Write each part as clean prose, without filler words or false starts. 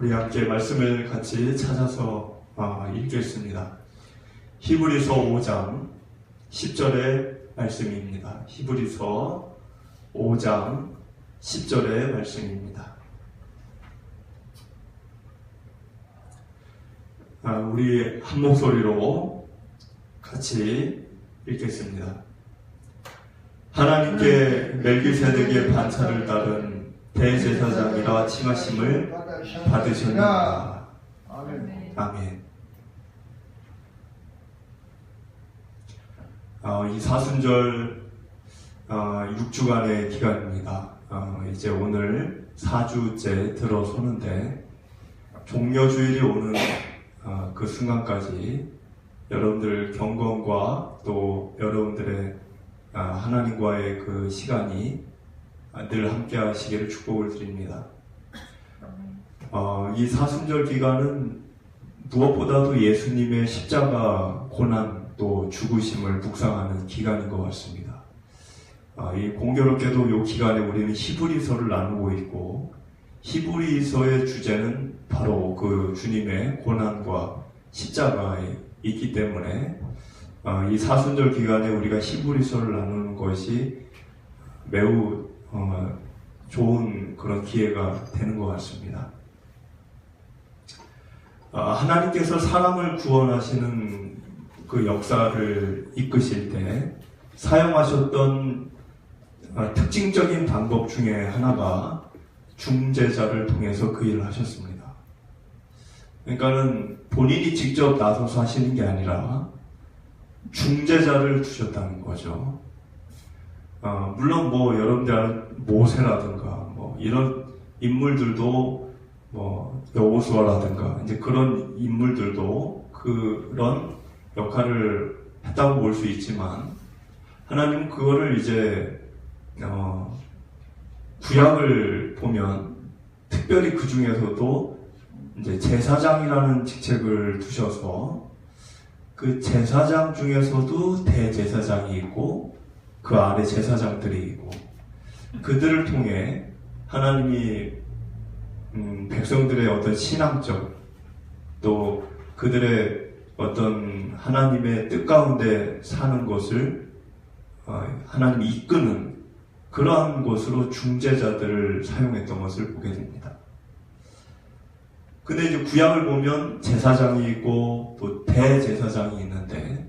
우리 함께 말씀을 같이 찾아서 읽겠습니다. 히브리서 5장 10절의 말씀입니다. 히브리서 5장 10절의 말씀입니다. 우리 한 목소리로 같이 읽겠습니다. 하나님께 멜기세덱의 반차를 따른 대제사장이라 칭하심을 받으셨느니라. 아멘. 이 사순절 6주간의 기간입니다. 이제 오늘 4주째 들어서는데 종려주일이 오는 그 순간까지 여러분들 경건과 또 여러분들의 하나님과의 그 시간이 늘 함께 하시기를 축복을 드립니다. 이 사순절 기간은 무엇보다도 예수님의 십자가 고난 또 죽으심을 묵상하는 기간인 것 같습니다. 이 공교롭게도 이 기간에 우리는 히브리서를 나누고 있고, 히브리서의 주제는 바로 그 주님의 고난과 십자가에 있기 때문에 이 사순절 기간에 우리가 히브리서를 나누는 것이 매우 좋은 그런 기회가 되는 것 같습니다. 하나님께서 사람을 구원하시는 그 역사를 이끄실 때 사용하셨던 특징적인 방법 중에 하나가 중재자를 통해서 그 일을 하셨습니다. 그러니까는 본인이 직접 나서서 하시는 게 아니라 중재자를 두셨다는 거죠. 물론 여러분들 아는 모세라든가 이런 인물들도 여호수아라든가 이제 그런 인물들도 그런 역할을 했다고 볼 수 있지만, 하나님은 그거를 이제 구약을 보면 특별히 그 중에서도 이제 제사장이라는 직책을 두셔서 그 제사장 중에서도 대제사장이 있고 그 아래 제사장들이 있고, 그들을 통해 하나님이 백성들의 어떤 신앙적 또 그들의 어떤 하나님의 뜻 가운데 사는 것을 하나님이 이끄는 그러한 것으로 중재자들을 사용했던 것을 보게 됩니다. 근데 이제 구약을 보면 제사장이 있고 또 대제사장이 있는데,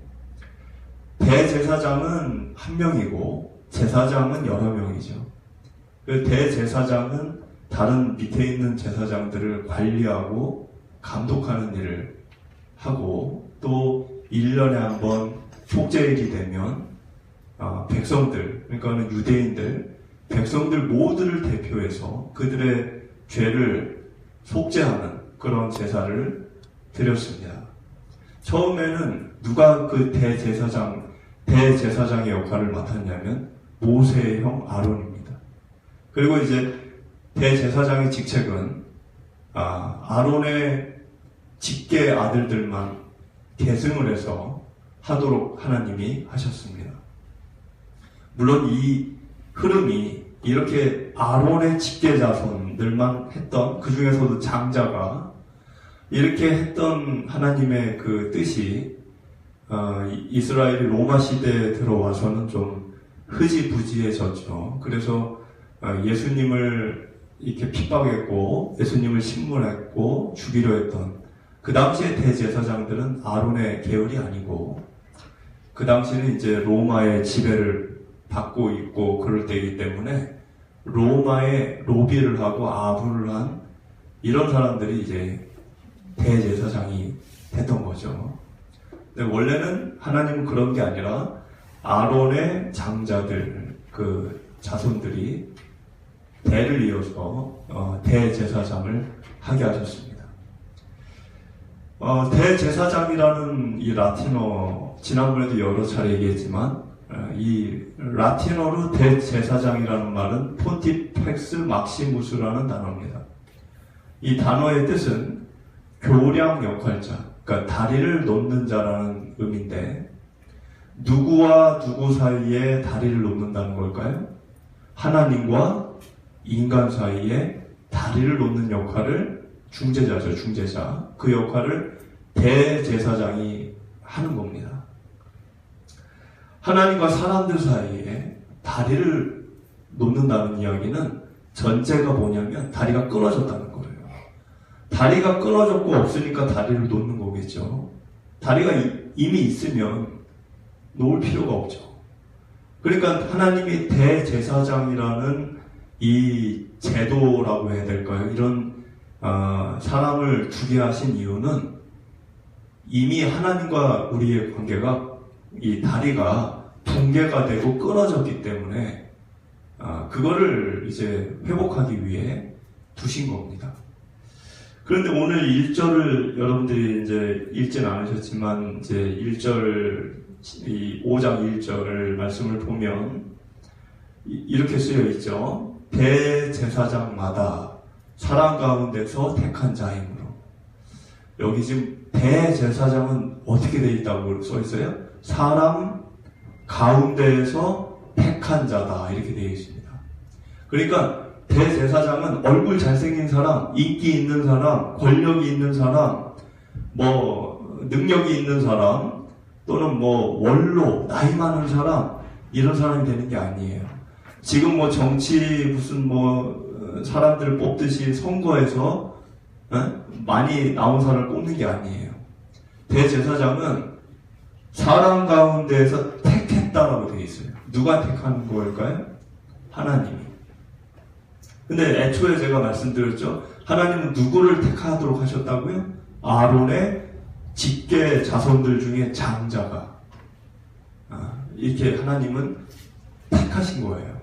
대제사장은 한 명이고 제사장은 여러 명이죠. 그 대제사장은 다른 밑에 있는 제사장들을 관리하고 감독하는 일을 하고, 또 1년에 한 번 속죄일이 되면 백성들, 그러니까 유대인들, 백성들 모두를 대표해서 그들의 죄를 속죄하는 그런 제사를 드렸습니다. 처음에는 누가 그 대제사장의 역할을 맡았냐면 모세의 형 아론입니다. 그리고 이제 대제사장의 직책은 아론의 직계 아들들만 계승을 해서 하도록 하나님이 하셨습니다. 물론 이 흐름이 이렇게 아론의 직계 자손들만 했던, 그 중에서도 장자가 이렇게 했던 하나님의 그 뜻이 이스라엘이 로마 시대에 들어와서는 좀 흐지부지해졌죠. 그래서 예수님을 이렇게 핍박했고 예수님을 신문했고 죽이려 했던 그 당시의 대제사장들은 아론의 계열이 아니고, 그 당시는 이제 로마의 지배를 받고 있고 그럴 때이기 때문에 로마의 로비를 하고 아부를 한 이런 사람들이 이제 대제사장이 됐던 거죠. 근데 원래는 하나님은 그런 게 아니라 아론의 장자들, 그 자손들이 대를 이어서 대제사장을 하게 하셨습니다. 대제사장이라는 이 라틴어, 지난번에도 여러 차례 얘기했지만 이 라틴어로 대제사장이라는 말은 폰티펙스 막시무스라는 단어입니다. 이 단어의 뜻은 교량 역할자, 그러니까 다리를 놓는 자라는 의미인데, 누구와 누구 사이에 다리를 놓는다는 걸까요? 하나님과 인간 사이에 다리를 놓는 역할을 중재자죠, 중재자. 그 역할을 대제사장이 하는 겁니다. 하나님과 사람들 사이에 다리를 놓는다는 이야기는 전제가 뭐냐면 다리가 끊어졌다는 거예요. 다리가 끊어졌고 없으니까 다리를 놓는 거겠죠. 다리가 이미 있으면 놓을 필요가 없죠. 그러니까 하나님이 대제사장이라는 이 제도라고 해야 될까요? 이런 사람을 두게 하신 이유는 이미 하나님과 우리의 관계가 이 다리가 붕괴가 되고 끊어졌기 때문에 그거를 이제 회복하기 위해 두신 겁니다. 그런데 오늘 1절을 여러분들이 이제 읽진 않으셨지만 이제 1절 이 5장 1절 말씀을 보면 이렇게 쓰여 있죠. 대제사장마다 사람 가운데서 택한 자이므로. 여기 지금 대제사장은 어떻게 되어 있다고 써 있어요? 사람 가운데에서 택한 자다 이렇게 되어 있습니다. 그러니까 대제사장은 얼굴 잘생긴 사람, 인기 있는 사람, 권력이 있는 사람, 능력이 있는 사람, 또는 원로, 나이 많은 사람, 이런 사람이 되는 게 아니에요. 지금 정치 무슨 사람들을 뽑듯이 선거에서 많이 나온 사람을 뽑는 게 아니에요. 대제사장은 사람 가운데에서 택했다라고 되어 있어요. 누가 택하는 걸까요? 하나님이. 근데 애초에 제가 말씀드렸죠. 하나님은 누구를 택하도록 하셨다고요? 아론의 직계 자손들 중에 장자가. 이렇게 하나님은 택하신 거예요.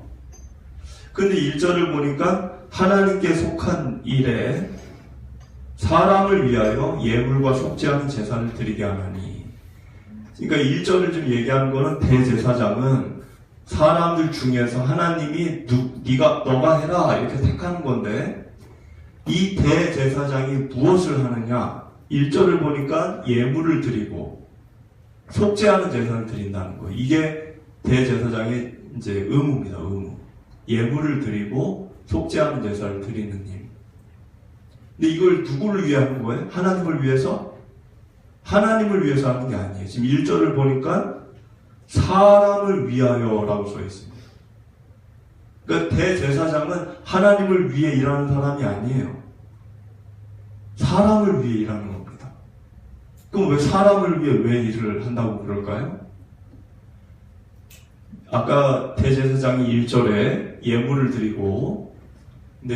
근데 1절을 보니까 하나님께 속한 일에 사람을 위하여 예물과 속죄하는 제사를 드리게 하나니. 그러니까 1절을 좀 얘기하는 거는 대제사장은 사람들 중에서 하나님이 너가 해라 이렇게 택하는 건데 이 대제사장이 무엇을 하느냐? 1절을 보니까 예물을 드리고 속죄하는 제사를 드린다는 거예요. 이게 대제사장의 이제 의무입니다. 의무. 예물을 드리고 속죄하는 제사를 드리는 일. 근데 이걸 누구를 위해 하는 거예요? 하나님을 위해서? 하나님을 위해서 하는 게 아니에요. 지금 1절을 보니까 사람을 위하여라고 써 있습니다. 그러니까 대제사장은 하나님을 위해 일하는 사람이 아니에요. 사람을 위해 일하는 겁니다. 그럼 왜 사람을 위해 왜 일을 한다고 그럴까요? 아까 대제사장이 1절에 예물을 드리고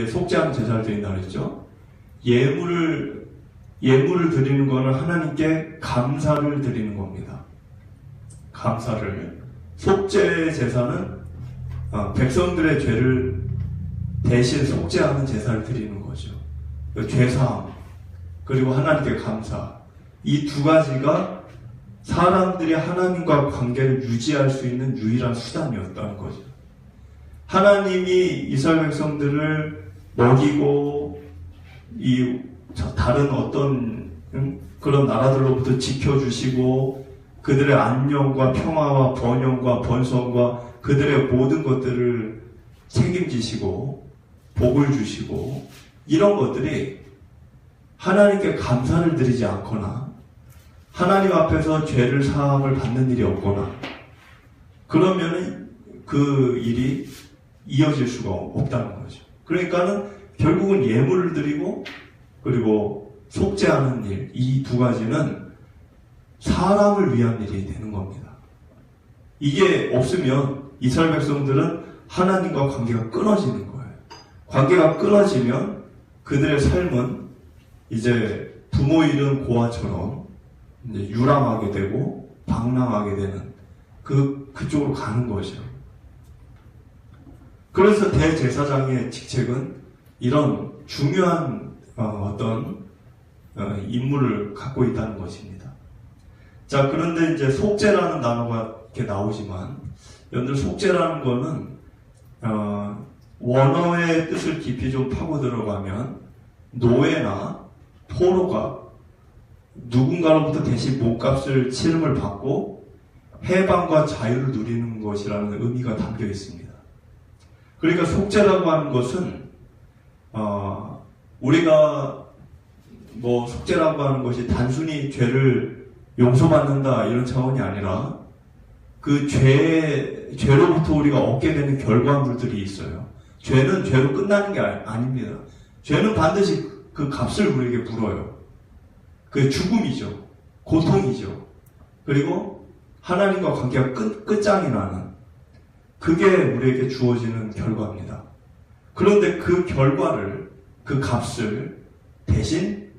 속죄하는 제사를 드린다고 했죠. 예물을 드리는 것은 하나님께 감사를 드리는 겁니다. 감사를. 속죄 제사는 백성들의 죄를 대신 속죄하는 제사를 드리는 거죠. 죄사함 그리고 하나님께 감사. 이 두 가지가 사람들이 하나님과 관계를 유지할 수 있는 유일한 수단이었다는 거죠. 하나님이 이스라엘 백성들을 먹이고 다른 어떤 그런 나라들로부터 지켜주시고 그들의 안녕과 평화와 번영과 번성과 그들의 모든 것들을 책임지시고 복을 주시고 이런 것들이 하나님께 감사를 드리지 않거나 하나님 앞에서 죄를 사함을 받는 일이 없거나 그러면 그 일이 이어질 수가 없다는 거죠. 그러니까는 결국은 예물을 드리고 그리고 속죄하는 일, 이 두 가지는 사람을 위한 일이 되는 겁니다. 이게 없으면 이스라엘 백성들은 하나님과 관계가 끊어지는 거예요. 관계가 끊어지면 그들의 삶은 이제 부모 잃은 고아처럼 이제 유랑하게 되고 방랑하게 되는 그쪽으로 가는 거죠. 그래서 대제사장의 직책은 이런 중요한 어떤 임무를 갖고 있다는 것입니다. 자, 그런데 이제 속죄라는 단어가 이렇게 나오지만 여러분들 속죄라는 거는 원어의 뜻을 깊이 좀 파고 들어가면 노예나 포로가 누군가로부터 대신 몸값을 치름을 받고 해방과 자유를 누리는 것이라는 의미가 담겨 있습니다. 그러니까 속죄라고 하는 것은 우리가 뭐 속죄라고 하는 것이 단순히 죄를 용서받는다 이런 차원이 아니라 그 죄로부터 우리가 얻게 되는 결과물들이 있어요. 죄는 죄로 끝나는 게 아닙니다. 죄는 반드시 그 값을 우리에게 물어요. 그 죽음이죠. 고통이죠. 그리고 하나님과 관계가 끝장이 나는 그게 우리에게 주어지는 결과입니다. 그런데 그 결과를, 그 값을 대신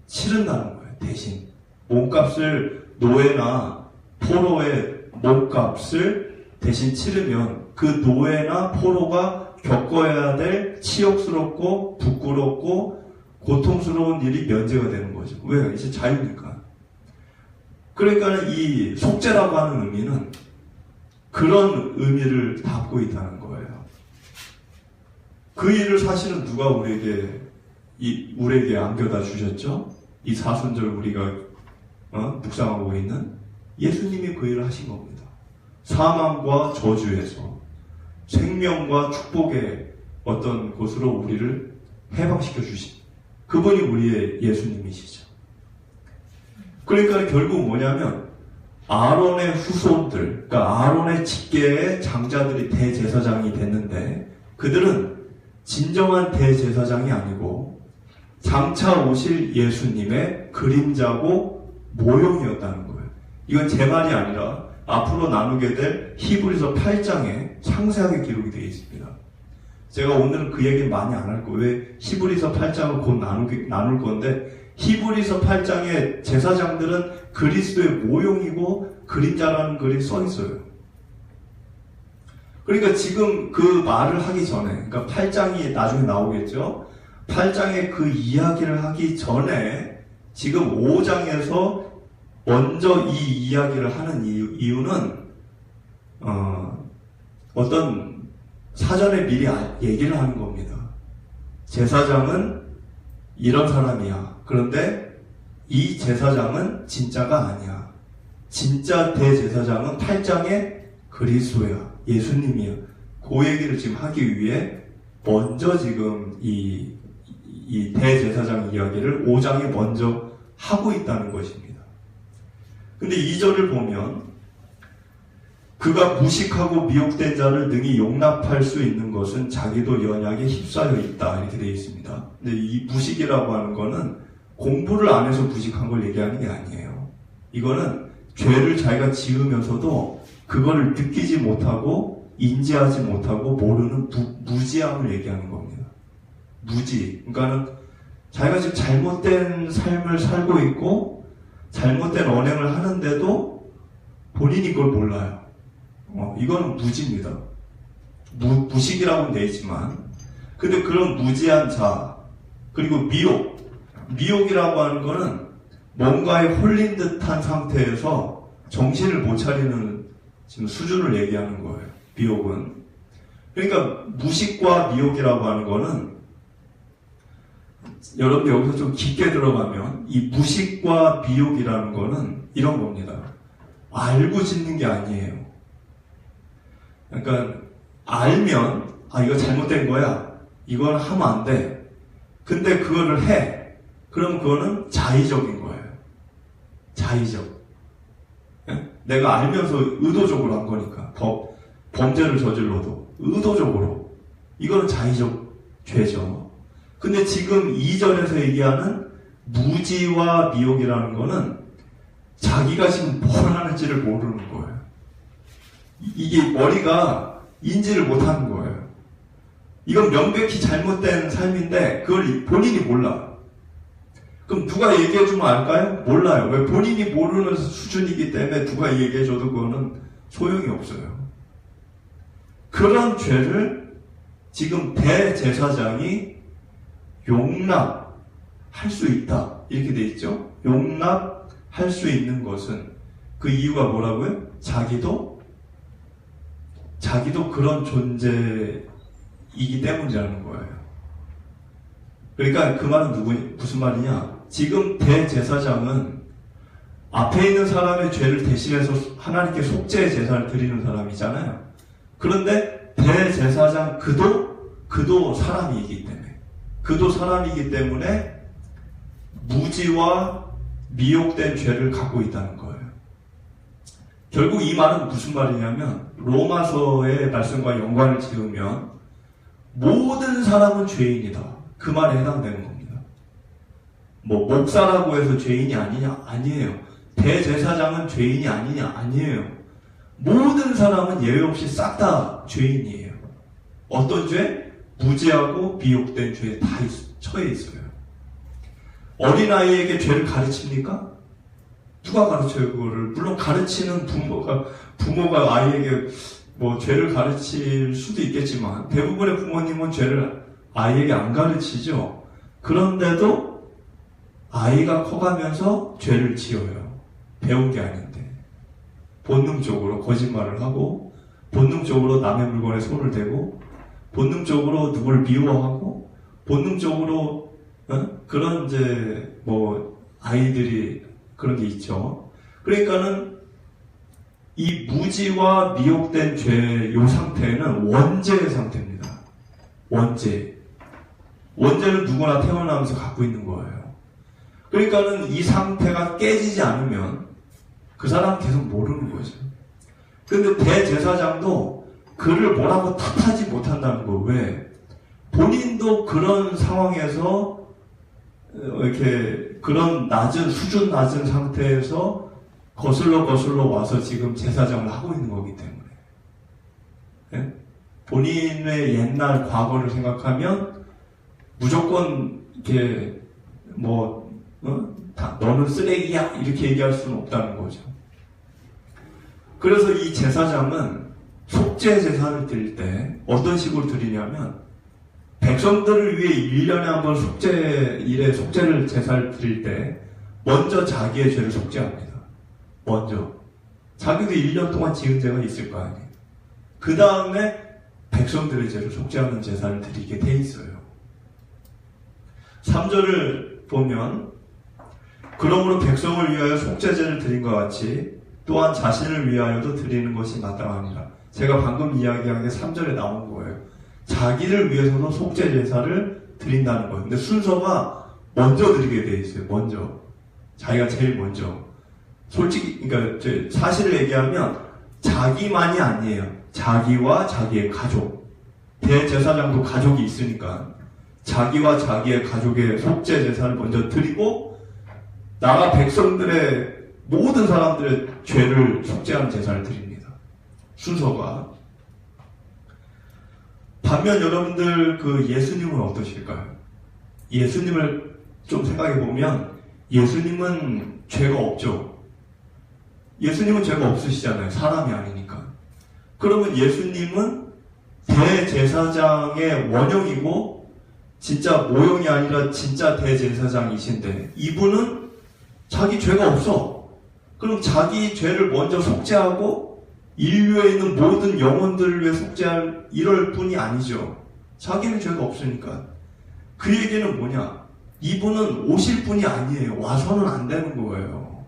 치른다는 거예요. 대신. 몸값을, 노예나 포로의 몸값을 대신 치르면 그 노예나 포로가 겪어야 될 치욕스럽고 부끄럽고 고통스러운 일이 면제가 되는 거죠. 왜? 이제 자유니까. 그러니까 이 속죄라고 하는 의미는 그런 의미를 담고 있다는 거예요. 그 일을 사실은 누가 우리에게 안겨다 주셨죠? 이 사순절 우리가 묵상하고 있는 예수님이 그 일을 하신 겁니다. 사망과 저주에서 생명과 축복의 어떤 곳으로 우리를 해방시켜 주신 그분이 우리의 예수님이시죠. 그러니까 결국 뭐냐면 아론의 후손들, 그러니까 아론의 직계의 장자들이 대제사장이 됐는데 그들은 진정한 대제사장이 아니고 장차 오실 예수님의 그림자고 모형이었다는 거예요. 이건 제 말이 아니라 앞으로 나누게 될 히브리서 8장에 상세하게 기록이 되어 있습니다. 제가 오늘은 그 얘기는 많이 안 할 거예요. 왜 히브리서 8장을 곧 나눌 건데 히브리서 8장의 제사장들은 그리스도의 모형이고 그림자라는 글이 써 있어요. 그러니까 지금 그 말을 하기 전에, 그러니까 8장이 나중에 나오겠죠? 8장의 그 이야기를 하기 전에 지금 5장에서 먼저 이 이야기를 하는 이유는 어떤 사전에 미리 얘기를 하는 겁니다. 제사장은 이런 사람이야. 그런데 이 제사장은 진짜가 아니야. 진짜 대제사장은 8장의 그리스도야. 예수님이야. 그 얘기를 지금 하기 위해 먼저 지금 이 대제사장 이야기를 5장에 먼저 하고 있다는 것입니다. 근데 2절을 보면 그가 무식하고 미혹된 자를 능히 용납할 수 있는 것은 자기도 연약에 휩싸여 있다 이렇게 되어 있습니다. 근데 이 무식이라고 하는 거는 공부를 안 해서 무식한 걸 얘기하는 게 아니에요. 이거는 죄를 자기가 지으면서도 그거를 느끼지 못하고 인지하지 못하고 모르는 무지함을 얘기하는 겁니다. 무지. 그러니까는 자기가 지금 잘못된 삶을 살고 있고 잘못된 언행을 하는데도 본인이 그걸 몰라요. 이거는 무지입니다. 무식이라고는 돼 있지만 근데 그런 무지한 자 그리고 미혹이라고 하는 거는 뭔가에 홀린 듯한 상태에서 정신을 못 차리는 지금 수준을 얘기하는 거예요. 미혹은. 그러니까 무식과 미혹이라고 하는 거는 여러분들 여기서 좀 깊게 들어가면 이 무식과 미혹이라는 거는 이런 겁니다. 알고 짓는 게 아니에요. 그러니까 알면 이거 잘못된 거야. 이건 하면 안 돼. 근데 그거를 해. 그럼 그거는 자의적인 거예요. 자의적. 내가 알면서 의도적으로 한 거니까. 범죄를 저질러도 의도적으로. 이거는 자의적 죄죠. 근데 지금 2절에서 얘기하는 무지와 미혹이라는 거는 자기가 지금 뭘 하는지를 모르는 거예요. 이게 머리가 인지를 못하는 거예요. 이건 명백히 잘못된 삶인데 그걸 본인이 몰라. 그럼 누가 얘기해주면 알까요? 몰라요. 왜? 본인이 모르는 수준이기 때문에 누가 얘기해줘도 그거는 소용이 없어요. 그런 죄를 지금 대제사장이 용납할 수 있다. 이렇게 돼 있죠? 용납할 수 있는 것은 그 이유가 뭐라고요? 자기도 그런 존재이기 때문이라는 거예요. 그러니까 그 말은 무슨 말이냐? 지금 대제사장은 앞에 있는 사람의 죄를 대신해서 하나님께 속죄의 제사를 드리는 사람이잖아요. 그런데 대제사장 그도 사람이기 때문에 무지와 미혹된 죄를 갖고 있다는 거예요. 결국 이 말은 무슨 말이냐면 로마서의 말씀과 연관을 지으면 모든 사람은 죄인이다. 그 말에 해당되는 겁니다. 뭐 목사라고 해서 죄인이 아니냐? 아니에요. 대제사장은 죄인이 아니냐? 아니에요. 모든 사람은 예외 없이 싹 다 죄인이에요. 어떤 죄? 무지하고 미혹된 죄에 다 처해 있어요. 어린아이에게 죄를 가르칩니까? 누가 가르쳐요, 그거를? 물론 가르치는 부모가 아이에게 뭐 죄를 가르칠 수도 있겠지만, 대부분의 부모님은 죄를 아이에게 안 가르치죠. 그런데도 아이가 커가면서 죄를 지어요. 배운 게 아닌데. 본능적으로 거짓말을 하고, 본능적으로 남의 물건에 손을 대고, 본능적으로 누구를 미워하고, 본능적으로 그런 이제 뭐 아이들이 그런 게 있죠. 그러니까는 이 무지와 미혹된 죄의 요 상태는 원죄의 상태입니다. 원죄. 원죄는 누구나 태어나면서 갖고 있는 거예요. 그러니까는 이 상태가 깨지지 않으면 그 사람은 계속 모르는 거죠. 근데 대제사장도 그를 뭐라고 탓하지 못한다는 거. 왜? 본인도 그런 상황에서 이렇게 그런 수준 낮은 상태에서 거슬러 와서 지금 제사장을 하고 있는 거기 때문에. 네? 본인의 옛날 과거를 생각하면 무조건 이렇게 너는 쓰레기야 이렇게 얘기할 수는 없다는 거죠. 그래서 이 제사장은 속죄 제사를 드릴 때 어떤 식으로 드리냐면 백성들을 위해 1년에 한 번 속죄를 제사를 드릴 때 먼저 자기의 죄를 속죄합니다. 먼저. 자기도 1년 동안 지은 죄가 있을 거 아니에요. 그 다음에 백성들의 죄를 속죄하는 제사를 드리게 돼 있어요. 3절을 보면 그러므로 백성을 위하여 속죄제를 드린 것 같이 또한 자신을 위하여도 드리는 것이 마땅하니라. 제가 방금 이야기한 게 3절에 나온 거예요. 자기를 위해서도 속죄 제사를 드린다는 거예요. 근데 순서가 먼저 드리게 돼 있어요. 먼저. 자기가 제일 먼저. 솔직히, 그러니까 사실을 얘기하면 자기만이 아니에요. 자기와 자기의 가족. 대제사장도 가족이 있으니까 자기와 자기의 가족의 속죄 제사를 먼저 드리고 나라 백성들의 모든 사람들의 죄를 속죄하는 제사를 드립니다. 순서가. 반면 여러분들 예수님은 어떠실까요? 예수님을 좀 생각해 보면 예수님은 죄가 없죠. 예수님은 죄가 없으시잖아요. 사람이 아니니까. 그러면 예수님은 대제사장의 원형이고 진짜 모형이 아니라 진짜 대제사장이신데 이분은 자기 죄가 없어. 그럼 자기 죄를 먼저 속죄하고 인류에 있는 모든 영혼들을 위해 속죄할 이럴 뿐이 아니죠. 자기는 죄가 없으니까. 그 얘기는 뭐냐? 이분은 오실 분이 아니에요. 와서는 안 되는 거예요.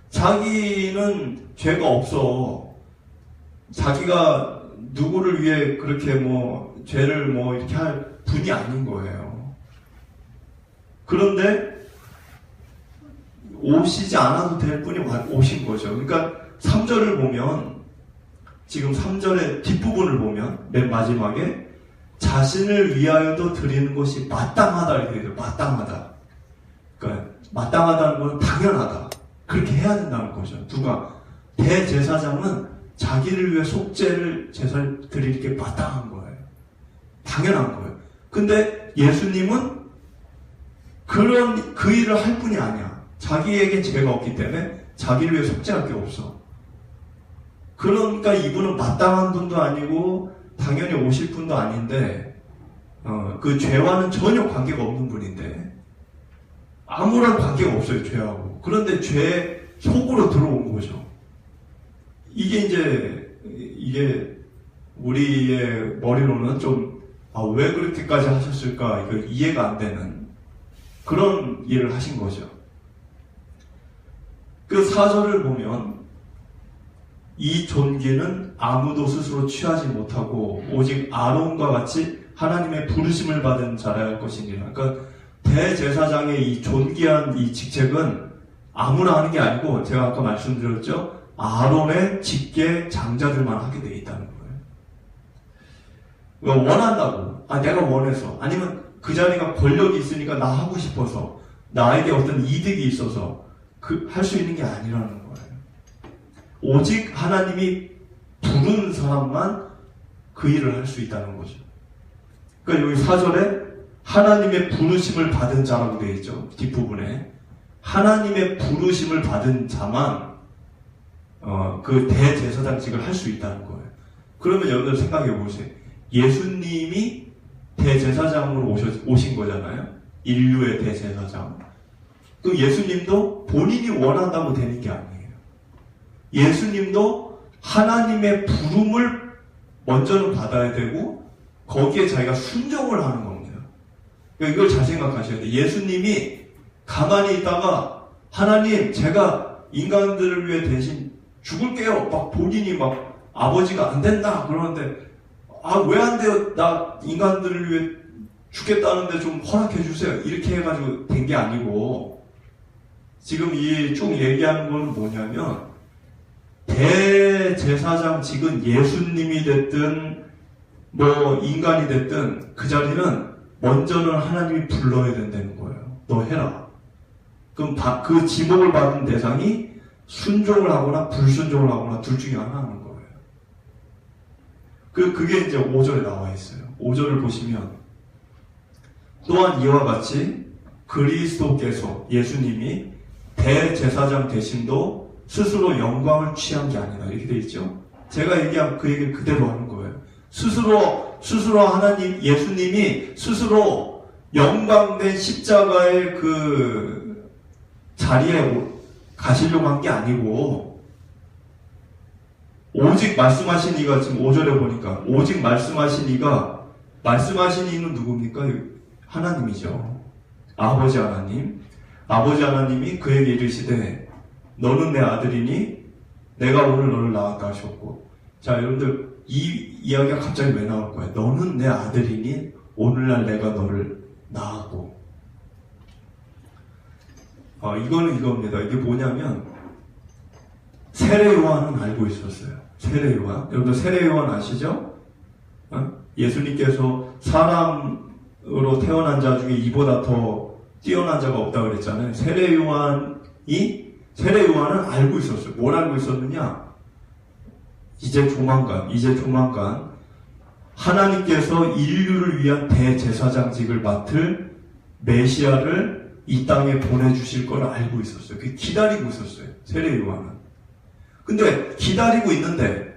자기는 죄가 없어. 자기가 누구를 위해 그렇게 죄를 이렇게 할 분이 아닌 거예요. 그런데 오시지 않아도 될 분이 오신 거죠. 그러니까 3절을 보면 지금 3절의 뒷부분을 보면 맨 마지막에 자신을 위하여도 드리는 것이 마땅하다 이렇게 돼요. 마땅하다. 그러니까 마땅하다는 건 당연하다. 그렇게 해야 된다는 거죠. 누가? 대제사장은 자기를 위해 제사를 드릴 게 마땅한 거예요. 당연한 거예요. 근데 예수님은 그 일을 할 뿐이 아니야. 자기에게 죄가 없기 때문에 자기를 위해 속죄할 게 없어. 그러니까 이분은 마땅한 분도 아니고 당연히 오실 분도 아닌데 그 죄와는 전혀 관계가 없는 분인데 아무런 관계가 없어요. 죄하고. 그런데 죄 속으로 들어온 거죠. 이게 우리의 머리로는 좀 왜 그렇게까지 하셨을까 이거 이해가 안 되는 그런 일을 하신 거죠. 그 4절을 보면 이 존귀는 아무도 스스로 취하지 못하고 오직 아론과 같이 하나님의 부르심을 받은 자라 할 것이니라. 그러니까 대제사장의 이 존귀한 이 직책은 아무나 하는 게 아니고 제가 아까 말씀드렸죠. 아론의 직계 장자들만 하게 돼 있다는 거예요. 원한다고, 내가 원해서, 아니면 그 자리가 권력이 있으니까 나 하고 싶어서, 나에게 어떤 이득이 있어서 할 수 있는 게 아니라는 거예요. 오직 하나님이 부른 사람만 그 일을 할 수 있다는 거죠. 그러니까 여기 4절에 하나님의 부르심을 받은 자라고 되어 있죠. 뒷부분에 하나님의 부르심을 받은 자만 그 대제사장직을 할 수 있다는 거예요. 그러면 여러분들 생각해 보세요. 예수님이 대제사장으로 오신 거잖아요. 인류의 대제사장. 그 예수님도 본인이 원한다고 되는 게 아니에요. 예수님도 하나님의 부름을 먼저는 받아야 되고 거기에 자기가 순종을 하는 겁니다. 그러니까 이걸 잘 생각하셔야 돼요. 예수님이 가만히 있다가 하나님 제가 인간들을 위해 대신 죽을게요. 막 본인이 막 아버지가 안 된다 그러는데 왜 안 돼요? 나 인간들을 위해 죽겠다는데 좀 허락해 주세요. 이렇게 해가지고 된 게 아니고 지금 이 쭉 얘기하는 건 뭐냐면 대제사장직은 예수님이 됐든 뭐 인간이 됐든 그 자리는 먼저는 하나님이 불러야 된다는 거예요. 너 해라. 그럼 그 지목을 받은 대상이 순종을 하거나 불순종을 하거나 둘 중에 하나 하는 거예요. 그게 이제 5절에 나와 있어요. 5절을 보시면 또한 이와 같이 그리스도께서 예수님이 대제사장 되심도 스스로 영광을 취한 게 아니다. 이렇게 돼 있죠. 제가 얘기한 그 얘기를 그대로 하는 거예요. 스스로 하나님, 예수님이 스스로 영광된 십자가의 그 자리에 가시려고 한 게 아니고 오직 말씀하신 이가 지금 5절에 보니까 오직 말씀하신 이가 말씀하신 이는 누굽니까? 하나님이죠. 아버지 하나님. 아버지 하나님이 그에게 이르시되 너는 내 아들이니 내가 오늘 너를 낳았다 하셨고 자 여러분들 이 이야기가 갑자기 왜 나올 거예요? 너는 내 아들이니 오늘날 내가 너를 낳았고 이거는 이겁니다. 이게 뭐냐면 세례 요한은 알고 있었어요. 세례 요한 여러분들 세례 요한 아시죠? 예수님께서 사람으로 태어난 자 중에 이보다 더 뛰어난 자가 없다고 그랬잖아요. 세례 요한은 알고 있었어요. 뭘 알고 있었느냐? 이제 조만간 하나님께서 인류를 위한 대제사장직을 맡을 메시아를 이 땅에 보내주실 걸 알고 있었어요. 기다리고 있었어요. 세례 요한은. 근데 기다리고 있는데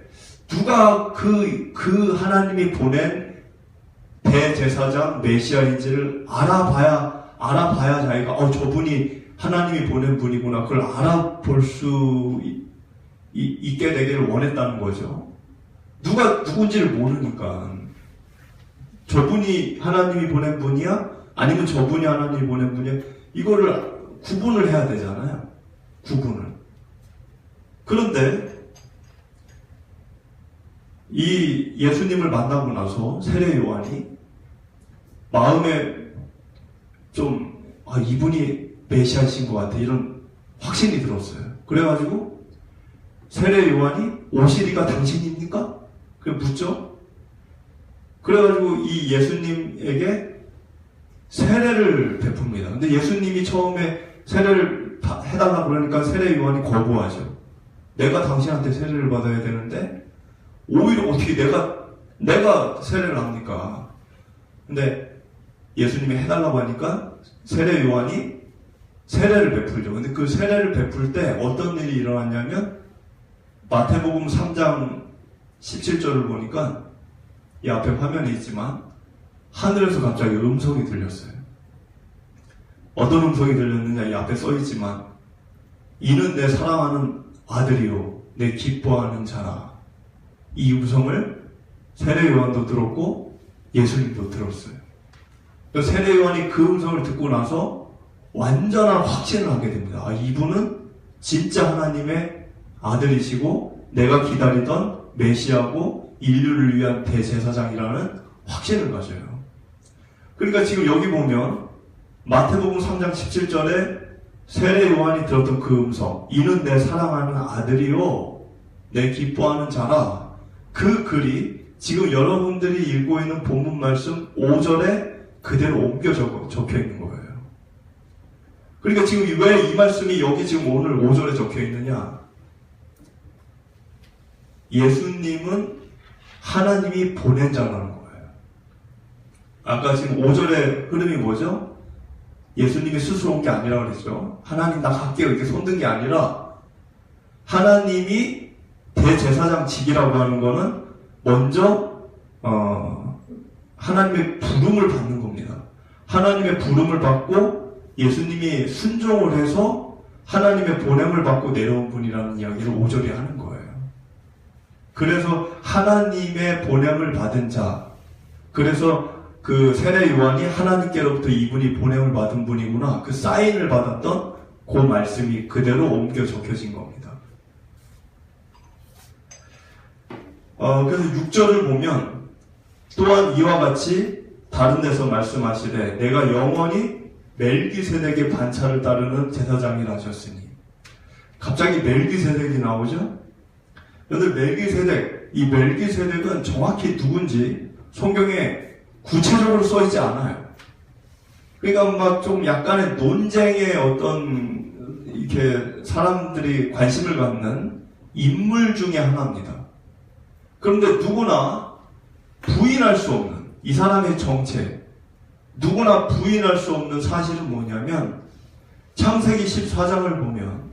누가 그 하나님이 보낸 대제사장 메시아인지를 알아봐야 자기가 저분이 하나님이 보낸 분이구나 그걸 알아볼 수 있게 되기를 원했다는 거죠. 누군지를 모르니까 저분이 하나님이 보낸 분이야? 아니면 저분이 하나님이 보낸 분이야? 이거를 구분을 해야 되잖아요. 구분을. 그런데 이 예수님을 만나고 나서 세례 요한이 마음에 좀 이분이 메시아이신 것 같아 이런 확신이 들었어요. 그래가지고 세례 요한이 오시리가 당신입니까? 그래 묻죠. 그래가지고 이 예수님에게 세례를 베풉니다. 근데 예수님이 처음에 세례를 해달라고 그러니까 세례 요한이 거부하죠. 내가 당신한테 세례를 받아야 되는데 오히려 어떻게 내가 세례를 합니까? 근데 예수님이 해달라고 하니까 세례 요한이 세례를 베풀죠. 근데 그 세례를 베풀 때 어떤 일이 일어났냐면 마태복음 3장 17절을 보니까 이 앞에 화면에 있지만 하늘에서 갑자기 음성이 들렸어요. 어떤 음성이 들렸느냐 이 앞에 써있지만 이는 내 사랑하는 아들이요 내 기뻐하는 자라. 이 음성을 세례 요한도 들었고 예수님도 들었어요. 세례 요한이 그 음성을 듣고 나서 완전한 확신을 하게 됩니다. 이분은 진짜 하나님의 아들이시고 내가 기다리던 메시아고 인류를 위한 대제사장이라는 확신을 가져요. 그러니까 지금 여기 보면 마태복음 3장 17절에 세례 요한이 들었던 그 음성, 이는 내 사랑하는 아들이요 내 기뻐하는 자라. 그 글이 지금 여러분들이 읽고 있는 본문 말씀 5절에 그대로 옮겨 적혀 있는 거예요. 그러니까 지금 왜 이 말씀이 여기 지금 오늘 5절에 적혀 있느냐? 예수님은 하나님이 보낸 자라는 거예요. 아까 지금 5절의 흐름이 뭐죠? 예수님이 스스로 온 게 아니라 그랬죠. 하나님 나 갈게요 이렇게 손든 게 아니라 하나님이 대제사장직이라고 하는 거는 먼저 하나님의 부름을 받는 겁니다. 하나님의 부름을 받고 예수님이 순종을 해서 하나님의 보냄을 받고 내려온 분이라는 이야기를 5절에 하는 거예요. 그래서 하나님의 보냄을 받은 자, 그래서 그 세례 요한이 하나님께로부터 이분이 보냄을 받은 분이구나, 그 사인을 받았던 그 말씀이 그대로 옮겨 적혀진 겁니다. 그래서 6절을 보면 또한 이와 같이 다른 데서 말씀하시되 내가 영원히 멜기세덱의 반차를 따르는 제사장이라 하셨으니, 갑자기 멜기세덱이 나오죠? 여러분, 멜기세덱, 이 멜기세덱은 정확히 누군지 성경에 구체적으로 써있지 않아요. 그러니까 막 좀 약간의 논쟁의 어떤 이렇게 사람들이 관심을 갖는 인물 중에 하나입니다. 그런데 누구나 부인할 수 없는 이 사람의 정체, 누구나 부인할 수 없는 사실은 뭐냐면 창세기 14장을 보면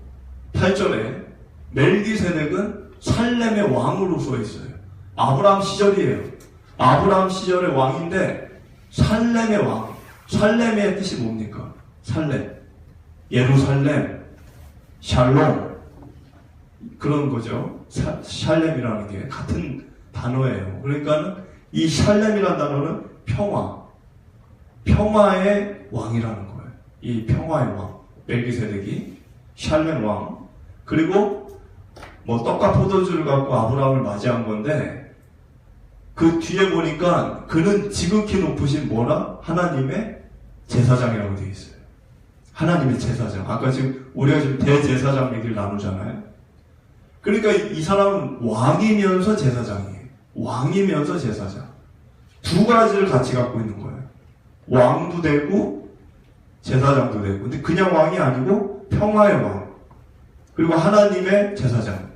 8절에 멜기세덱은 살렘의 왕으로 써 있어요. 아브라함 시절이에요. 아브라함 시절의 왕인데 살렘의 왕. 살렘의 뜻이 뭡니까? 살렘, 예루살렘, 샬롬, 그런 거죠. 샬렘이라는 게 같은 단어예요. 그러니까 이 샬렘이라는 단어는 평화, 평화의 왕이라는 거예요. 이 평화의 왕, 멜기세덱이 샬렘 왕. 그리고 뭐 떡과 포도주를 갖고 아브라함을 맞이한 건데, 그 뒤에 보니까 그는 지극히 높으신 뭐라? 하나님의 제사장이라고 되어 있어요. 하나님의 제사장. 아까 지금 우리가 지금 대제사장 얘기를 나누잖아요. 그러니까 이 사람은 왕이면서 제사장이에요. 왕이면서 제사장. 두 가지를 같이 갖고 있는 거예요. 왕도 되고 제사장도 되고. 근데 그냥 왕이 아니고 평화의 왕. 그리고 하나님의 제사장.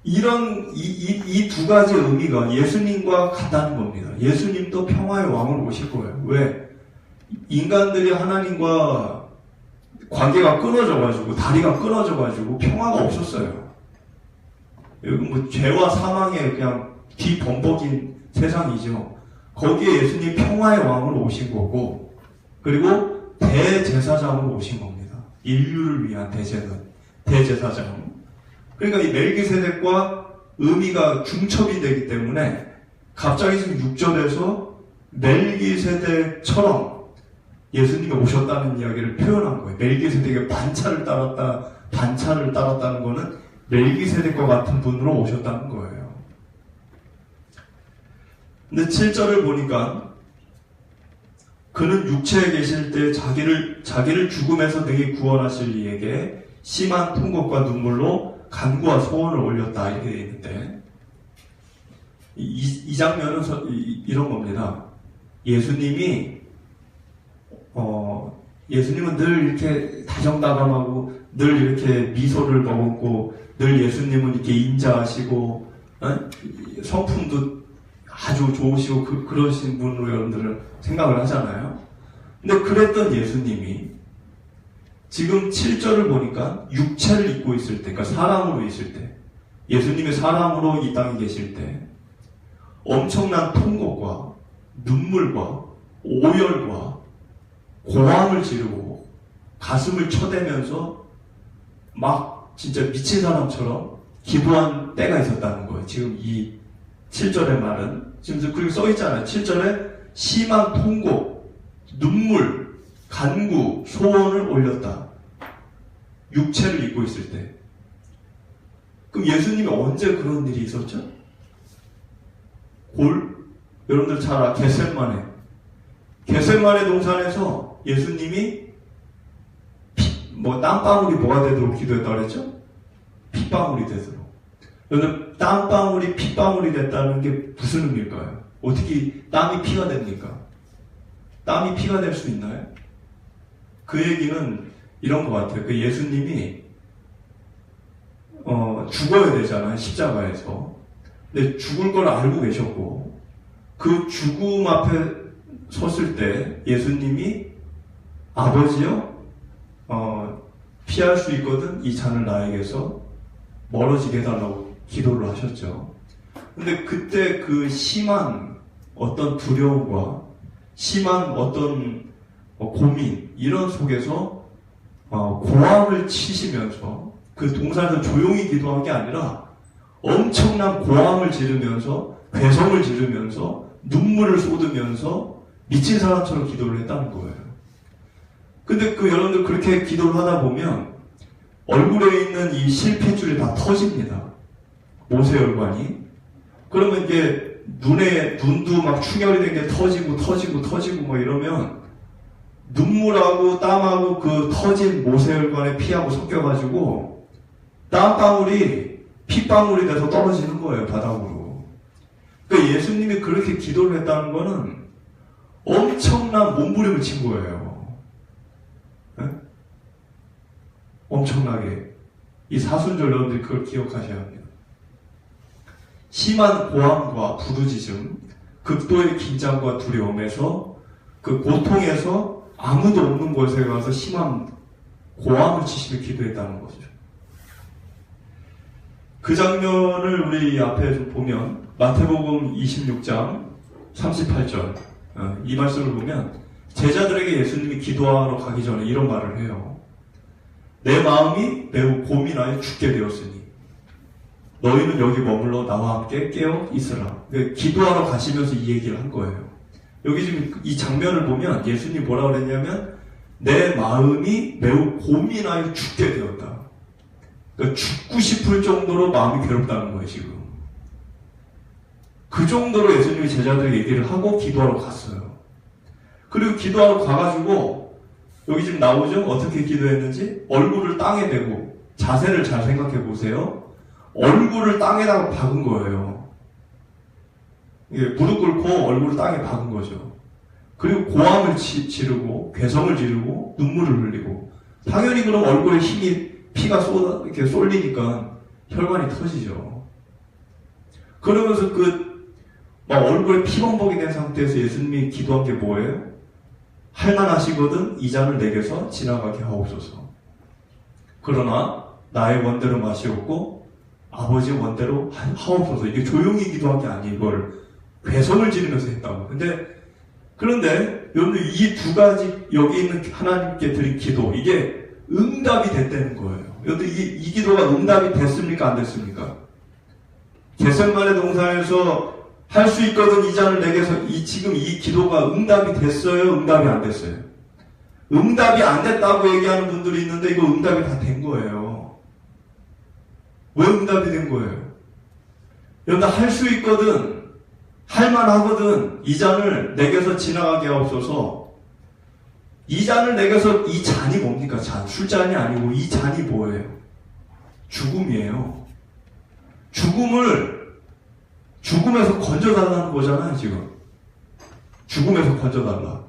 이런 이 두 가지 의미가 예수님과 같다는 겁니다. 예수님도 평화의 왕으로 오실 거예요. 왜? 인간들이 하나님과 관계가 끊어져가지고, 다리가 끊어져가지고 평화가 없었어요. 여기 뭐 죄와 사망의 그냥 뒤범벅인 세상이죠. 거기에 예수님 평화의 왕으로 오신 거고, 그리고 대제사장으로 오신 겁니다. 인류를 위한 대제사장. 그러니까 이 멜기세덱과 의미가 중첩이 되기 때문에 갑자기 지금 6절에서 멜기세덱처럼 예수님이 오셨다는 이야기를 표현한 거예요. 멜기세덱의 반차를 따랐다는 거는 멜기세덱과 같은 분으로 오셨다는 거예요. 근데 7절을 보니까 그는 육체에 계실 때 자기를 죽음에서 능히 구원하실 이에게 심한 통곡과 눈물로 간구와 소원을 올렸다, 이렇게 되어 있는데, 이 장면은 이런 겁니다. 예수님은 늘 이렇게 다정다감하고 늘 이렇게 미소를 머금고 늘 예수님은 이렇게 인자하시고 성품도 아주 좋으시고 그러신 분으로 여러분들은 생각을 하잖아요. 근데 그랬던 예수님이 지금 7절을 보니까 육체를 입고 있을 때, 그러니까 사람으로 있을 때, 예수님이 사람으로 이 땅에 계실 때 엄청난 통곡과 눈물과 오열과 고함을 지르고 가슴을 쳐대면서 막 진짜 미친 사람처럼 기도한 때가 있었다는 거예요. 지금 이 7절의 말은 지금 그렇게 써있잖아요. 7절에 심한 통곡, 눈물, 간구, 소원을 올렸다. 육체를 입고 있을 때. 그럼 예수님이 언제 그런 일이 있었죠? 여러분들 잘 겟세마네. 겟세마네 동산에서 예수님이 땀방울이 뭐가 되도록 기도했다고 그랬죠? 핏방울이 되도록. 여러분, 땀방울이 핏방울이 됐다는 게 무슨 의미일까요? 어떻게 땀이 피가 됩니까? 땀이 피가 될 수 있나요? 그 얘기는 이런 것 같아요. 그 예수님이 죽어야 되잖아요. 십자가에서. 근데 죽을 걸 알고 계셨고 그 죽음 앞에 섰을 때 예수님이 아버지요, 피할 수 있거든 이 잔을 나에게서 멀어지게 해달라고 기도를 하셨죠. 근데 그때 그 심한 어떤 두려움과 심한 어떤 고민 이런 속에서 고함을 치시면서 그 동산에서 조용히 기도한 게 아니라 엄청난 고함을 지르면서 괴성을 지르면서 눈물을 쏟으면서 미친 사람처럼 기도를 했다는 거예요. 근데 여러분들 그렇게 기도를 하다 보면 얼굴에 있는 이 실핏줄이 다 터집니다. 모세혈관이. 그러면 이게 눈도 막 충혈이 된 게 터지고 뭐 이러면 눈물하고 땀하고 그 터진 모세혈관에 피하고 섞여가지고 땀방울이 핏방울이 돼서 떨어지는 거예요, 바닥으로. 그러니까 예수님이 그렇게 기도를 했다는 거는 엄청난 몸부림을 친 거예요. 네? 엄청나게. 이 사순절 여러분들이 그걸 기억하셔야 합니다. 심한 고함과 부르짖음, 극도의 긴장과 두려움에서 그 고통에서 아무도 없는 곳에 가서 심한 고함을 치시며 기도했다는 거죠. 그 장면을 우리 앞에 좀 보면 마태복음 26장 38절 이 말씀을 보면 제자들에게 예수님이 기도하러 가기 전에 이런 말을 해요. 내 마음이 매우 고민하여 죽게 되었으니 너희는 여기 머물러 나와 함께 깨어 있으라. 기도하러 가시면서 이 얘기를 한 거예요. 여기 지금 이 장면을 보면 예수님이 뭐라고 그랬냐면 내 마음이 매우 고민하여 죽게 되었다. 그러니까 죽고 싶을 정도로 마음이 괴롭다는 거예요, 지금. 그 정도로 예수님이 제자들에게 얘기를 하고 기도하러 갔어요. 그리고 기도하러 가가지고 여기 지금 나오죠? 어떻게 기도했는지? 얼굴을 땅에 대고 자세를 잘 생각해 보세요. 얼굴을 땅에다가 박은 거예요. 무릎 꿇고 얼굴을 땅에 박은 거죠. 그리고 고함을 지르고 괴성을 지르고 눈물을 흘리고 당연히 그럼 얼굴에 피가 이렇게 쏠리니까 혈관이 터지죠. 그러면서 얼굴에 피범벅이 된 상태에서 예수님이 기도한 게 뭐예요? 할만하시거든 이 잔을 내게서 지나가게 하옵소서. 그러나 나의 원대로 마시옵고 아버지의 원대로 하옵소서. 이게 조용히 기도한 게 아니에요. 이걸 괴성을 지르면서 했다고. 그런데 여러분 이 두 가지 여기 있는 하나님께 드린 기도 이게 응답이 됐다는 거예요. 여러분 이 기도가 응답이 됐습니까? 안 됐습니까? 겟세마네 동산에서 할 수 있거든 이 잔을 내게서 지금 이 기도가 응답이 됐어요? 응답이 안 됐어요? 응답이 안 됐다고 얘기하는 분들이 있는데 이거 응답이 다 된 거예요. 왜 응답이 된 거예요? 여러분 할 수 있거든 할만하거든 이 잔을 내게서 지나가게 하옵소서. 이 잔을 내게서 이 잔이 뭡니까? 술잔이 아니고 이 잔이 뭐예요? 죽음이에요. 죽음에서 건져달라는 거잖아요, 지금. 죽음에서 건져달라.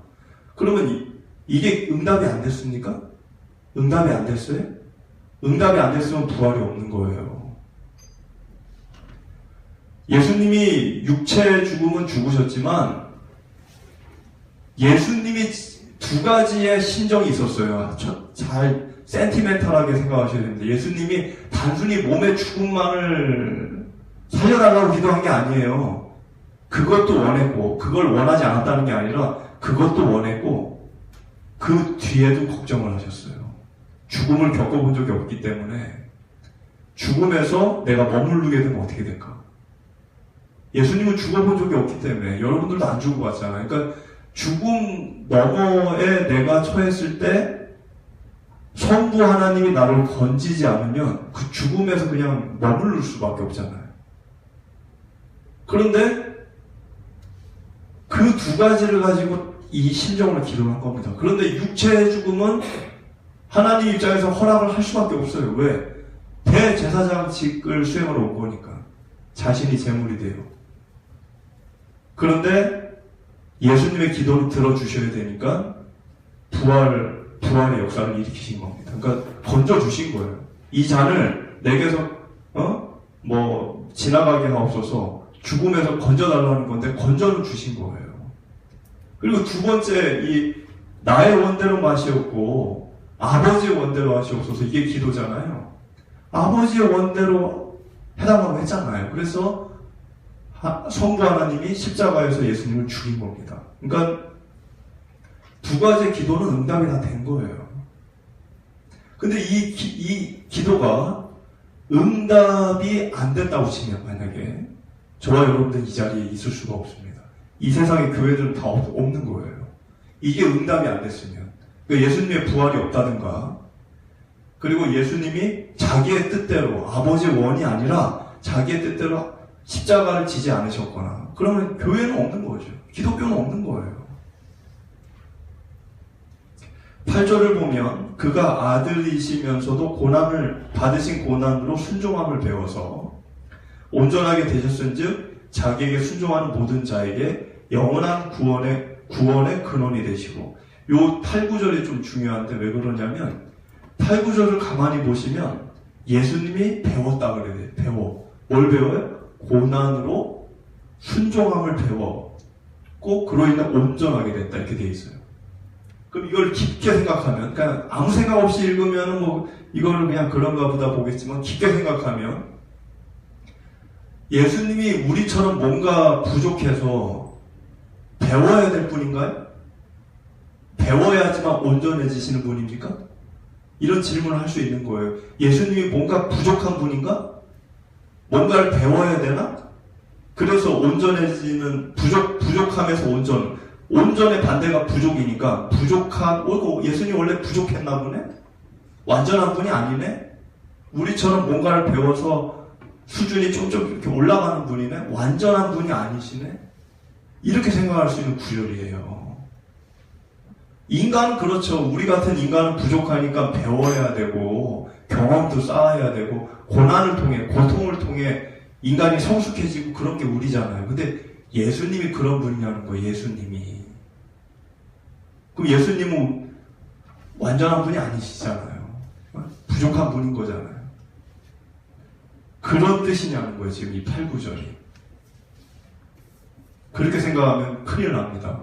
그러면 이게 응답이 안 됐습니까? 응답이 안 됐어요? 응답이 안 됐으면 부활이 없는 거예요. 예수님이 육체의 죽음은 죽으셨지만 예수님이 두 가지의 심정이 있었어요. 잘 센티멘탈하게 생각하셔야 됩니다. 예수님이 단순히 몸의 죽음만을 살려달라고 기도한 게 아니에요. 그것도 원했고 그걸 원하지 않았다는 게 아니라 그것도 원했고 그 뒤에도 걱정을 하셨어요. 죽음을 겪어본 적이 없기 때문에 죽음에서 내가 머무르게 되면 어떻게 될까? 예수님은 죽어본 적이 없기 때문에 여러분들도 안 죽어봤잖아요. 그러니까 죽음 너머에 내가 처했을 때 성부 하나님이 나를 건지지 않으면 그 죽음에서 그냥 머무를 수밖에 없잖아요. 그런데 그 그 두 가지를 가지고 이 심정으로 기도를 한 겁니다. 그런데 육체의 죽음은 하나님 입장에서 허락을 할 수밖에 없어요. 왜? 대제사장직을 수행하러 온 거니까. 자신이 제물이 돼요. 그런데 예수님의 기도를 들어주셔야 되니까 부활의 역사를 일으키신 겁니다. 그러니까 건져주신 거예요. 이 잔을 내게서 지나가게 하옵소서, 죽음에서 건져달라는 건데 건져는 주신 거예요. 그리고 두 번째, 이 나의 원대로 마시옵고 아버지의 원대로 하시옵소서, 이게 기도잖아요. 아버지의 원대로 해달라고 했잖아요. 그래서 성부 하나님이 십자가에서 예수님을 죽인 겁니다. 그러니까 두 가지 기도는 응답이 다 된 거예요. 근데 이 기도가 응답이 안 됐다고 치면, 만약에 저와 여러분들 이 자리에 있을 수가 없습니다. 이 세상에 교회들은 다 없는 거예요. 이게 응답이 안 됐으면. 그러니까 예수님의 부활이 없다든가, 그리고 예수님이 자기의 뜻대로, 아버지의 원이 아니라 자기의 뜻대로 십자가를 지지 않으셨거나, 그러면 교회는 없는 거죠. 기독교는 없는 거예요. 8절을 보면 그가 아들이시면서도 고난을 받으신 고난으로 순종함을 배워서 온전하게 되셨은즉 자기에게 순종하는 모든 자에게 영원한 구원의 근원이 되시고, 요 8, 9절이 좀 중요한데 왜 그러냐면 8, 9절을 가만히 보시면 예수님이 배웠다 그래야 돼요. 배워. 뭘 배워요? 고난으로 순종함을 배웠고 그로 인해 온전하게 됐다, 이렇게 되어 있어요. 그럼 이걸 깊게 생각하면, 그러니까 아무 생각 없이 읽으면 이거는 그냥 그런가 보다 보겠지만, 깊게 생각하면 예수님이 우리처럼 뭔가 부족해서 배워야 될 분인가요? 배워야지만 온전해지시는 분입니까? 이런 질문을 할 수 있는 거예요. 예수님이 뭔가 부족한 분인가? 뭔가를 배워야 되나? 그래서 온전해지는, 부족함에서 온전의 반대가 부족이니까, 예수님 원래 부족했나 보네? 완전한 분이 아니네? 우리처럼 뭔가를 배워서 수준이 좀 이렇게 올라가는 분이네? 완전한 분이 아니시네? 이렇게 생각할 수 있는 구절이에요. 인간은 그렇죠. 우리 같은 인간은 부족하니까 배워야 되고, 경험도 쌓아야 되고, 고난을 통해, 고통을 통해 인간이 성숙해지고, 그런 게 우리잖아요. 근데 예수님이 그런 분이라는 거예요. 예수님이. 그럼 예수님은 완전한 분이 아니시잖아요. 부족한 분인 거잖아요. 그런 뜻이냐는 거예요, 지금 이 8, 9절이. 그렇게 생각하면 큰일 납니다.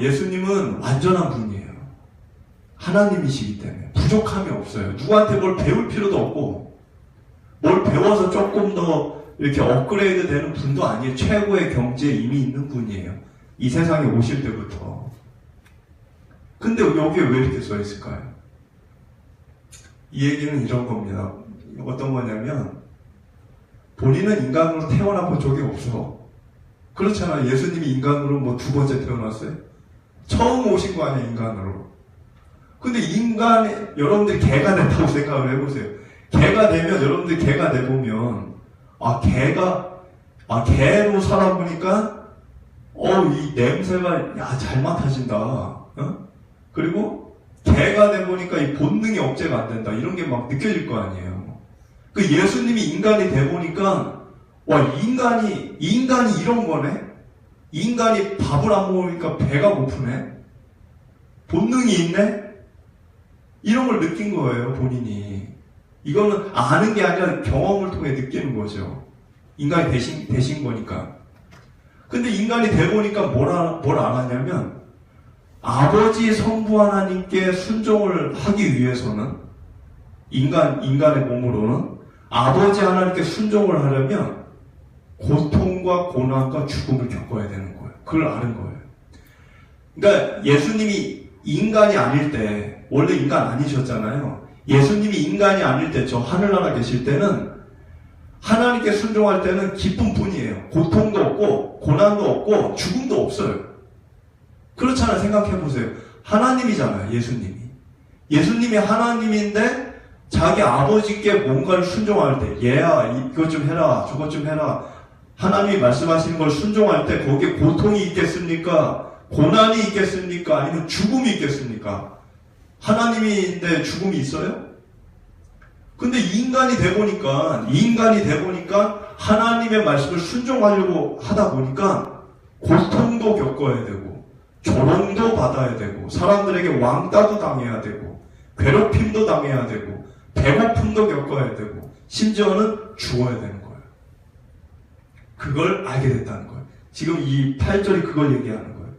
예수님은 완전한 분이에요. 하나님이시기 때문에 부족함이 없어요. 누구한테 뭘 배울 필요도 없고, 뭘 배워서 조금 더 이렇게 업그레이드 되는 분도 아니에요. 최고의 경지에 이미 있는 분이에요. 이 세상에 오실 때부터. 근데 여기에 왜 이렇게 써 있을까요? 이 얘기는 이런 겁니다. 어떤 거냐면, 본인은 인간으로 태어나 본 적이 없어. 그렇잖아요. 예수님이 인간으로 두 번째 태어났어요? 처음 오신 거 아니에요, 인간으로. 근데 여러분들이 개가 됐다고 생각을 해보세요. 개가 되면, 여러분들이 개가 돼보면, 개로 살아보니까, 이 냄새가, 잘 맡아진다. 그리고, 개가 돼보니까 이 본능이 억제가 안 된다. 이런 게 막 느껴질 거 아니에요. 그 예수님이 인간이 돼보니까, 인간이 이런 거네? 인간이 밥을 안 먹으니까 배가 고프네? 본능이 있네? 이런 걸 느낀 거예요, 본인이. 이거는 아는 게 아니라 경험을 통해 느끼는 거죠. 인간이 되신 거니까. 근데 인간이 돼보니까 뭘 알았냐면, 아버지 성부 하나님께 순종을 하기 위해서는, 인간의 몸으로는 아버지 하나님께 순종을 하려면 고통과 고난과 죽음을 겪어야 되는 거예요. 그걸 아는 거예요. 그러니까 예수님이 인간이 아닐 때, 원래 인간 아니셨잖아요. 예수님이 인간이 아닐 때, 저 하늘나라 계실 때는 하나님께 순종할 때는 기쁨뿐이에요. 고통도 없고 고난도 없고 죽음도 없어요. 그렇잖아요. 생각해보세요. 하나님이잖아요. 예수님이 하나님인데 자기 아버지께 뭔가를 순종할 때, 얘야 이것 좀 해라 저것 좀 해라 하나님이 말씀하시는 걸 순종할 때 거기에 고통이 있겠습니까? 고난이 있겠습니까? 아니면 죽음이 있겠습니까? 하나님인데 죽음이 있어요? 근데 인간이 돼 보니까 하나님의 말씀을 순종하려고 하다 보니까 고통도 겪어야 되고 조롱도 받아야 되고 사람들에게 왕따도 당해야 되고 괴롭힘도 당해야 되고 배고픔도 겪어야 되고 심지어는 죽어야 되는 거예요. 그걸 알게 됐다는 거예요. 지금 이 8절이 그걸 얘기하는 거예요.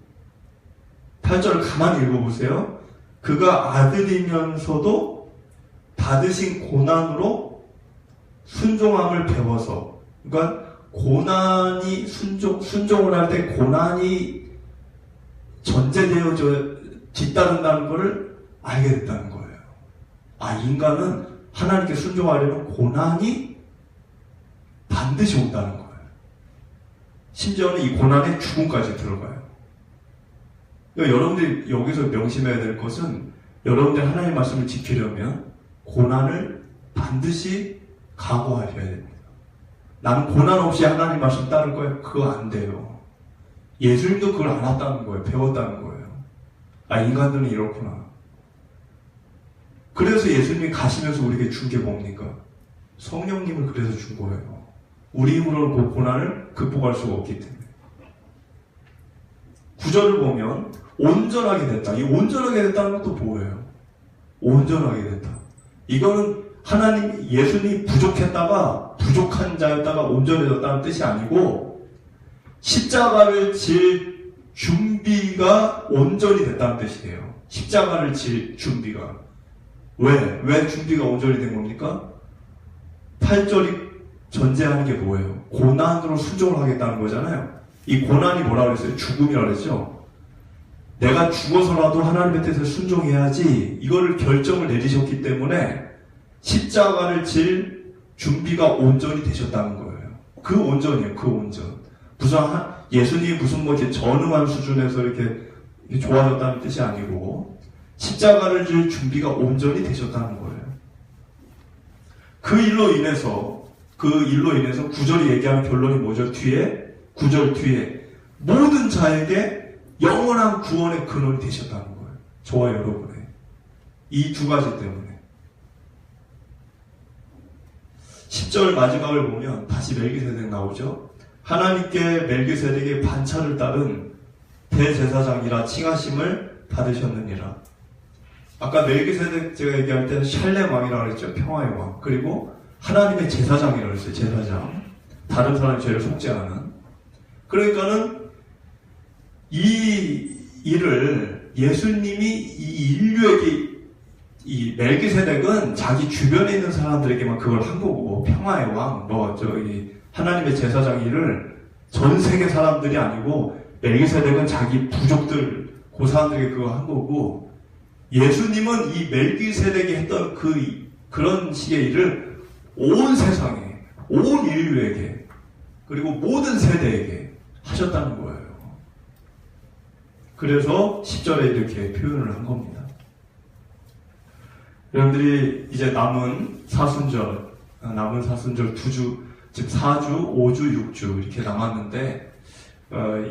8절을 가만히 읽어보세요. 그가 아들이면서도 받으신 고난으로 순종함을 배워서, 그러니까 고난이 순종을 할 때 고난이 전제되어져 뒤따른다는 것을 알게 됐다는 거예요. 아, 인간은 하나님께 순종하려면 고난이 반드시 온다는 거예요. 심지어는 이 고난에 죽음까지 들어가요. 그러니까 여러분들이 여기서 명심해야 될 것은 여러분들 하나님의 말씀을 지키려면 고난을 반드시 각오하셔야 됩니다. 나는 고난 없이 하나님 말씀 따를 거예요. 그거 안 돼요. 예수님도 그걸 알았다는 거예요. 배웠다는 거예요. 아, 인간들은 이렇구나. 그래서 예수님이 가시면서 우리에게 준 게 뭡니까? 성령님을 그래서 준 거예요. 우리 힘으로는 그 고난을 극복할 수가 없기 때문에. 9절을 보면 온전하게 됐다. 이 온전하게 됐다는 것도 뭐예요? 온전하게 됐다. 이거는 하나님, 예수님이 부족한 자였다가 온전해졌다는 뜻이 아니고 십자가를 질 준비가 온전히 됐다는 뜻이에요. 십자가를 질 준비가. 왜 준비가 온전히 된 겁니까? 8절이 전제하는 게 뭐예요? 고난으로 순종을 하겠다는 거잖아요. 이 고난이 뭐라고 그랬어요? 죽음이라고 그랬죠? 내가 죽어서라도 하나님의 뜻에 순종해야지 이거를 결정을 내리셨기 때문에 십자가를 질 준비가 온전히 되셨다는 거예요. 그 온전이에요. 그 온전. 예수님이 무슨 뭐 이렇게 전능한 수준에서 이렇게 좋아졌다는 뜻이 아니고 십자가를 질 준비가 온전히 되셨다는 거예요. 그 일로 인해서 9절이 얘기하는 결론이 뭐죠? 9절 뒤에 모든 자에게 영원한 구원의 근원이 되셨다는 거예요. 저와 여러분의 이 두 가지 때문에. 10절 마지막을 보면 다시 멜기세덱 나오죠. 하나님께 멜기세덱의 반차를 따른 대제사장이라 칭하심을 받으셨느니라. 아까 멜기세덱 제가 얘기할 때는 샬렘 왕이라고 그랬죠. 평화의 왕. 그리고 하나님의 제사장이라고 그랬어요. 제사장. 다른 사람의 죄를 속죄하는. 그러니까는 이 일을 예수님이 이 인류에게, 이 멜기세덱은 자기 주변에 있는 사람들에게만 그걸 한 거고, 평화의 왕, 하나님의 제사장 일을 전 세계 사람들이 아니고, 멜기세덱은 자기 부족들, 그 사람들에게 그거 한 거고, 예수님은 이 멜기세덱이 했던 그런 식의 일을 온 세상에, 온 인류에게, 그리고 모든 세대에게 하셨다는 거예요. 그래서 10절에 이렇게 표현을 한 겁니다. 여러분들이 이제 남은 사순절 2주, 즉 4주, 5주, 6주 이렇게 남았는데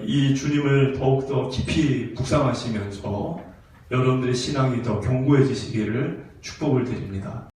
이 주님을 더욱더 깊이 묵상하시면서 여러분들의 신앙이 더 견고해지시기를 축복을 드립니다.